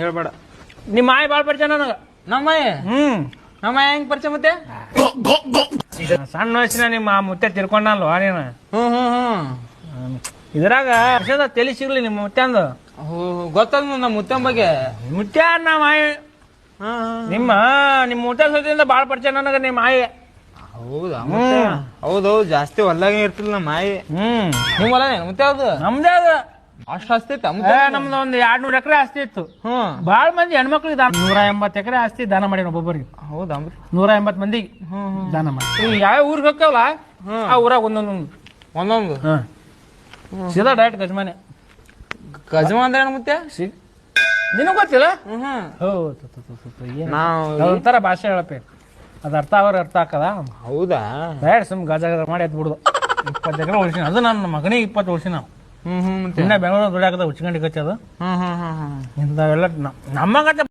ಹೇಳ್ಬೇಡ. ನಿಮ್ಮ ಆಯ್ ಬಾಳ್ ಪರಿಚಯ ನನಗ. ನಮ್ಮಯ್ಯ ಹೆಂಗ್ ಪರಿಚಯ ಮತ್ತೆ? ಸಣ್ಣ ವಯಸ್ಸಿನ ನಿಮ್ಮ ಮುತ್ತೆ ತಿರ್ಕೊಂಡಲ್ವ ನೀನು. ಇದ್ರಾಗ ವರ್ಷದ ತಲೆ ಸಿಗ್ಲಿ ನಿಮ್ಮ ಮುತ್ತೆಂದು. ಗೊತ್ತದ ನಮ್ಮ ಮುತ್ತನ್ ಬಗ್ಗೆ. ಮುತ್ಯ ನಮ್ಮ ಆಯ್ ನಿಮ್ಮ ಮುತ್ತೆ ಸತಿಯಿಂದ ಬಾಳ ಪರಿಚಯ ನನಗ ನಿಮ್ಮ ಆಯ್. ಹೌದಾ? ಹೌದೌದು, ಜಾಸ್ತಿ ಹೊಲ್ದಾಗೆ ಇರ್ತಿಲ್ಲ ನಮ್ಮ ಮಾಯಿ. ನಿಮ್ ಹೊಲ ಮುತ್ತೆ ಯಾವ್ದು? ನಮ್ದೇ ಅದು. ಅಷ್ಟು ಆಸ್ತಿ ಇತ್ತ? ನಮ್ದು ಒಂದ್ 200 ಎಕರೆ ಆಸ್ತಿ ಇತ್ತು. ಬಾಳ ಮಂದಿ ಹೆಣ್ಮಕ್ಳಿಗೆ 180 ಎಕರೆ ಆಸ್ತಿ ದಾನ ಮಾಡಿ ಒಬ್ಬೊಬ್ಬರಿಗೆ. ಹೌದಾ? 180 ಮಂದಿಗೆ ದಾನ ಮಾಡಿ. ಯಾವ ಊರಿಗೆ ಹೋಗ್ತಾವಲ್ಲ ಆ ಊರಾಗ ಒಂದೊಂದು ಸೀದಾ ಡೈರೆಕ್ಟ್ ಗಜಮಾನೆ. ಗಜಮ ಅಂದ್ರೆ ಏನು ಮುತ್ತೆ? ನಿನಗ್ ಗೊತ್ತಿಲ್ಲ? ಒಂಥರ ಭಾಷೆ ಹೇಳಪ್ಪೆ, ಅದ್ ಅರ್ಥ ಅರ್ಥ ಹಾಕದ. ಹೌದಾ? ಬೇಡ ಸುಮ್ ಗಜ ಮಾಡಿ ಎದ್ ಬಿಡುದು. 20 ಎಕರೆ ಉಳಿಸಿನ, ಅದು ನನ್ನ ಮಗನಿಗೆ 20 ಉಳಿಸಿ ನಾವು. ಇನ್ನ ಬೆಂಗಳೂರು ದುಡಿಯಾಕದ ಉಚ್ಕಂಡಿ ಕಚ್ಚದು. ಇಂಥವೆಲ್ಲ ನಮ್ಮಂಗತ್ತೆ